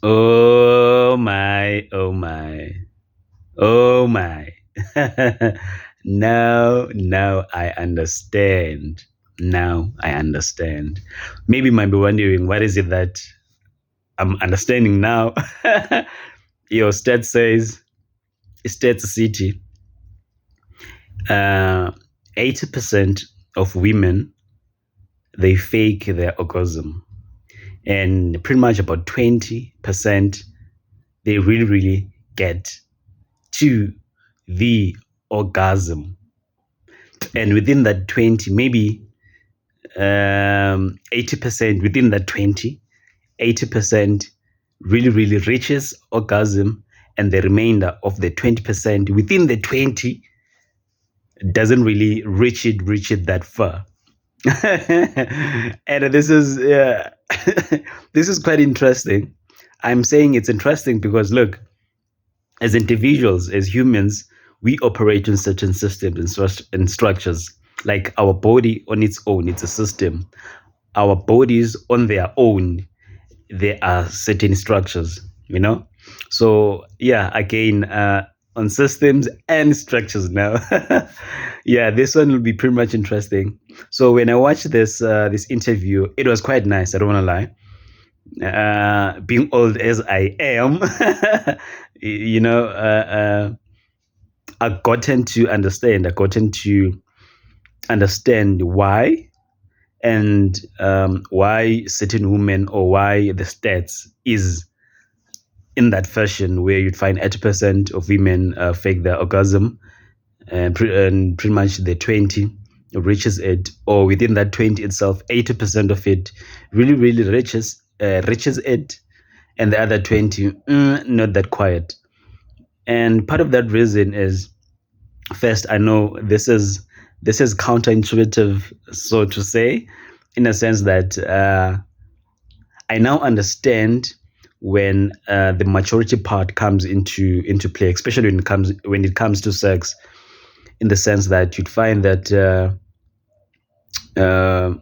Oh my, oh my, oh my. Now I understand. Now I understand. Maybe you might be wondering, what is it that I'm understanding now? Your stat says, stat city, uh, 80% of women, they fake their orgasm. And pretty much about 20%, they really get to the orgasm. And within that 20, maybe 80% within that 20, 80% really reaches orgasm, and the remainder of the 20% within the 20 doesn't really reach it that far. And this is this is quite interesting. I'm saying it's interesting because look, as individuals, as humans, we operate in certain systems and structures. Like our body on its own, it's a system. Our bodies on their own, there are certain structures, you know? So, yeah, again, on systems and structures now. Yeah, this one will be pretty much interesting. So when I watched this interview, it was quite nice. I don't want to lie. Being old as I am, you know, I've gotten to understand. I've gotten to understand why, and why certain women, or why the stats is in that fashion where you'd find 80% of women fake their orgasm, and pretty much the 20 reaches it, or within that 20 itself, 80% of it really reaches it, and the other 20 not that quiet. And part of that reason is, first, I know this is counterintuitive, so to say, in a sense that I now understand when the maturity part comes into play, especially when it comes to sex, in the sense that you'd find that uh,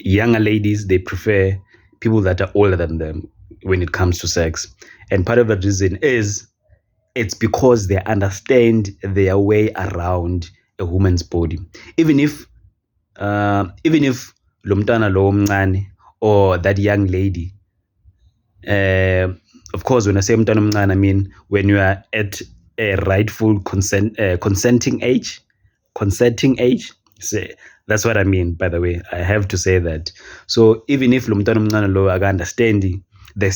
younger ladies, they prefer people that are older than them when it comes to sex, and part of the reason is, it's because they understand their way around a woman's body. Even if lo mntwana lo omncane, or that young lady, uh, of course, when I say mntwana omncane, I mean when you are at a rightful consenting age. So that's what I mean, by the way. I have to say that. So even if lo mntwana omncane lo understanding the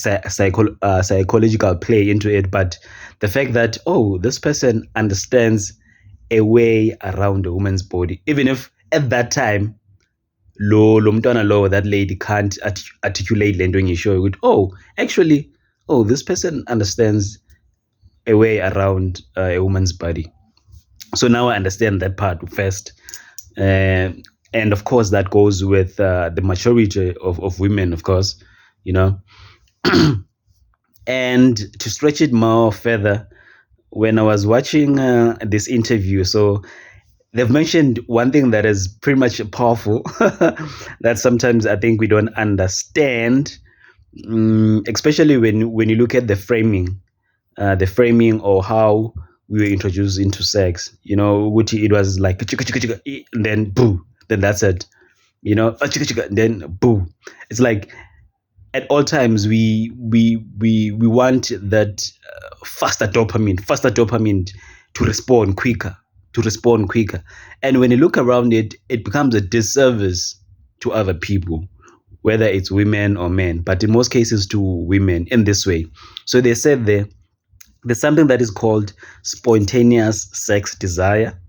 psychological play into it, but the fact that, oh, this person understands a way around a woman's body, even if at that time lo mntwana lo, that lady can't articulate le nto engishoyo ukuthi, oh, actually, oh, this person understands a way around a woman's body. So now I understand that part first. uh, and of course that goes with the maturity of women, of course, you know. And to stretch it more further, when I was watching this interview, so they've mentioned one thing that is pretty much powerful, that sometimes I think we don't understand, especially when you look at the framing or how we were introduced into sex. You know, it was like chika, chika, chika, and then boo, then that's it. You know, chika, chika, and then boo. It's like at all times we want that faster dopamine to respond quicker. And when you look around it, it becomes a disservice to other people, whether it's women or men, but in most cases to women in this way. So they said there's something that is called spontaneous sex desire,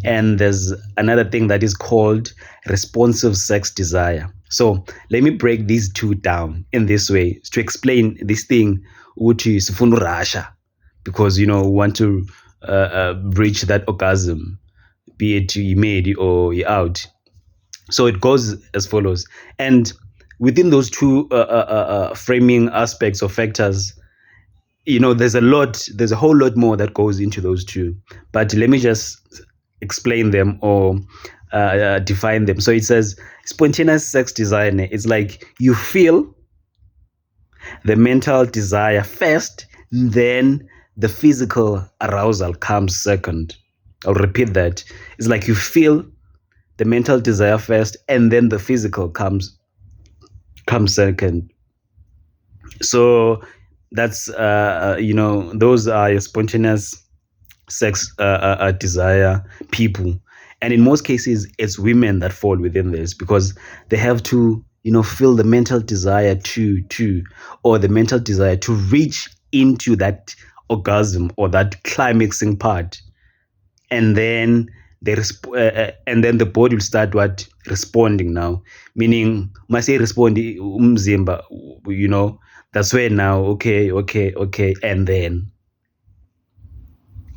and there's another thing that is called responsive sex desire. So let me break these two down in this way to explain this thing, which is rasha, because we want to reach that orgasm, be it you made or you out. So it goes as follows, and within those two framing aspects or factors, there's a whole lot more that goes into those two, but let me just explain them or define them. So it says spontaneous sex desire. It's like you feel The mental desire first, then the physical arousal comes second. I'll repeat that. It's like you feel the mental desire first, and then the physical comes second. So that's those are your spontaneous sex desire people, and in most cases it's women that fall within this because they have to feel the mental desire to or the mental desire to reach into that orgasm or that climaxing part, and then and then the body will start responding now, meaning must say respond umzimba, that's where now okay, and then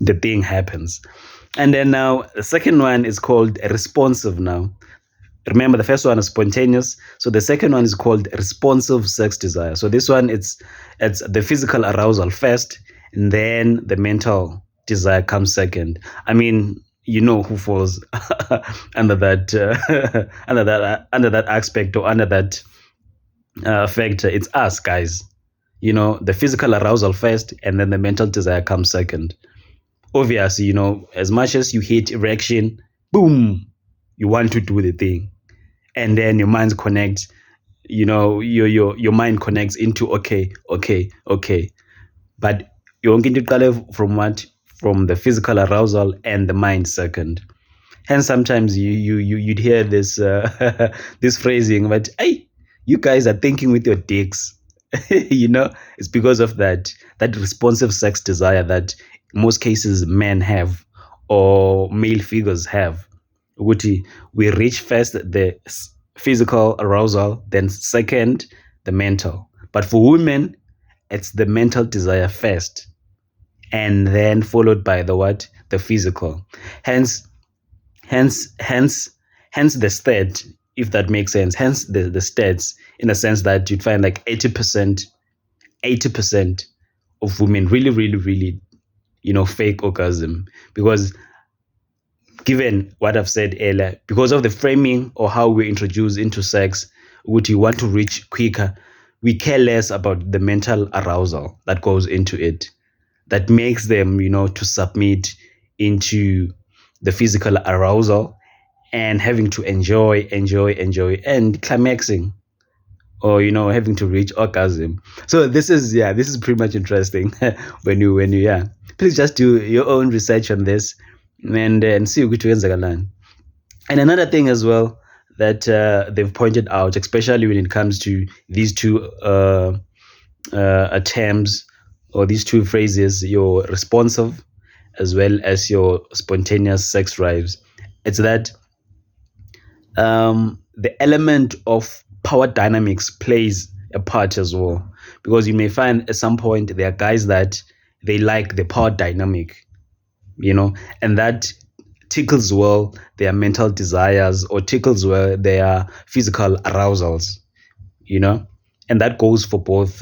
the thing happens. And then now the second one is called responsive now. Remember the first one is spontaneous. So the second one is called responsive sex desire. So this one it's the physical arousal first, and then the mental desire comes second. I mean, who falls under that under that aspect or under that factor. It's us guys. The physical arousal first, and then the mental desire comes second. Obviously, as much as you hate erection, boom, you want to do the thing, and then your mind connects. Your mind connects into okay, but you're going to color from what? From the physical arousal and the mind second. Hence, sometimes you'd hear this this phrasing, but hey, you guys are thinking with your dicks. It's because of that responsive sex desire that most cases men have or male figures have. Ukuthi we reach first the physical arousal, then second the mental. But for women, it's the mental desire first, and then followed by the what? The physical. Hence, hence, hence, hence the stat, if that makes sense. Hence the stats, in a sense that you'd find like 80% of women really, really, really, fake orgasm, because given what I've said earlier, because of the framing or how we're introduced into sex, which we want to reach quicker, we care less about the mental arousal that goes into it, that makes them, to submit into the physical arousal and having to enjoy, and climaxing, or having to reach orgasm. So this is pretty much interesting. when you please just do your own research on this, and see ukuthi kwenzakalani. And another thing as well that they've pointed out, especially when it comes to these two terms or these two phrases, your responsive as well as your spontaneous sex drives, it's that the element of power dynamics plays a part as well, because you may find at some point there are guys that they like the power dynamic, and that tickles well their mental desires or tickles well their physical arousals, and that goes for both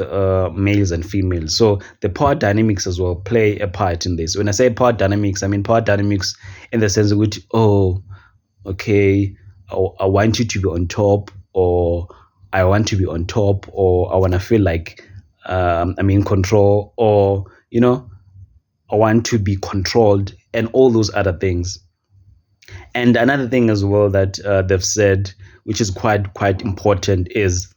males and females. So the power dynamics as well play a part in this. When I say power dynamics, I mean power dynamics in the sense of which, okay, I want you to be on top, or I want to be on top, or I want to feel like I'm in control, or I want to be controlled, and all those other things. And another thing as well that they've said, which is quite important, is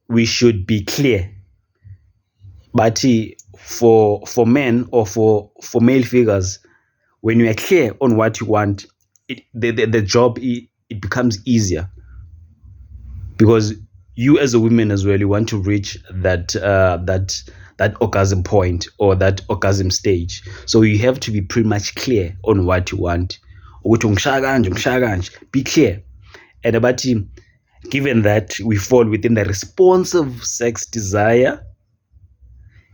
we should be clear. But for men or for male figures, when you are clear on what you want, the job it becomes easier, because you as a woman as well, you want to reach that orgasm point or that orgasm stage. So you have to be pretty much clear on what you want. Be clear. And about given that we fall within the responsive sex desire,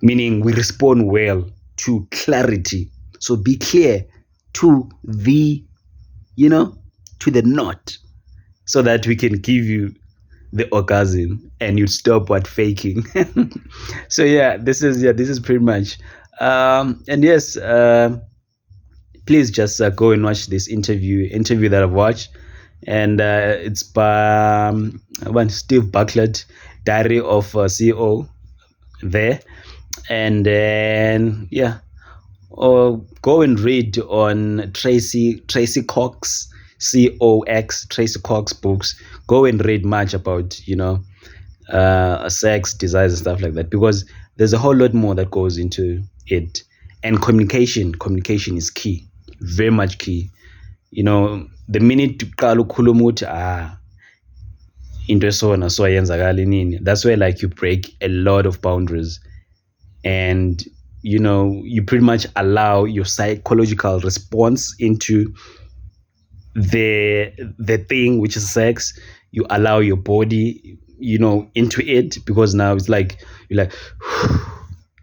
meaning we respond well to clarity. So be clear to the to the knot, so that we can give you the orgasm and you stop faking. So this is pretty much and yes, please just go and watch this interview that I've watched, and it's by Steve Bucklet. Diary of a CEO there, and then yeah, or go and read on Tracy Cox Tracy Cox books. Go and read much about sex, desires, and stuff like that, because there's a whole lot more that goes into it. And communication is key, very much key. The minute uqala ukhuluma uthi into esona so ayenzakala nini, that's where like you break a lot of boundaries, and you pretty much allow your psychological response into the thing, which is sex. You allow your body into it, because now it's like you're like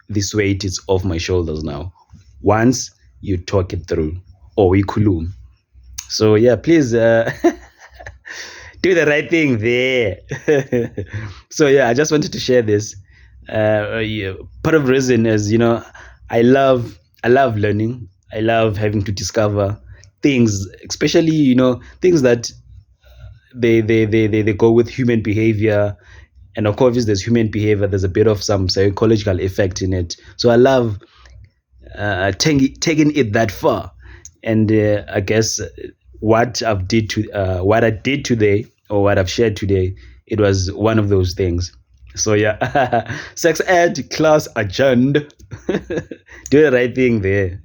this weight is off my shoulders now once you talk it through, or we kulum. So yeah, please do the right thing there. So yeah, I just wanted to share this. Yeah, part of the reason is I love learning. I love having to discover things, especially things that they go with human behavior. And of course, if there's human behavior, there's a bit of some psychological effect in it. So I love taking it that far. And I guess what what I did today, or what I've shared today, it was one of those things. So yeah, sex ed class adjourned. Do the right thing there.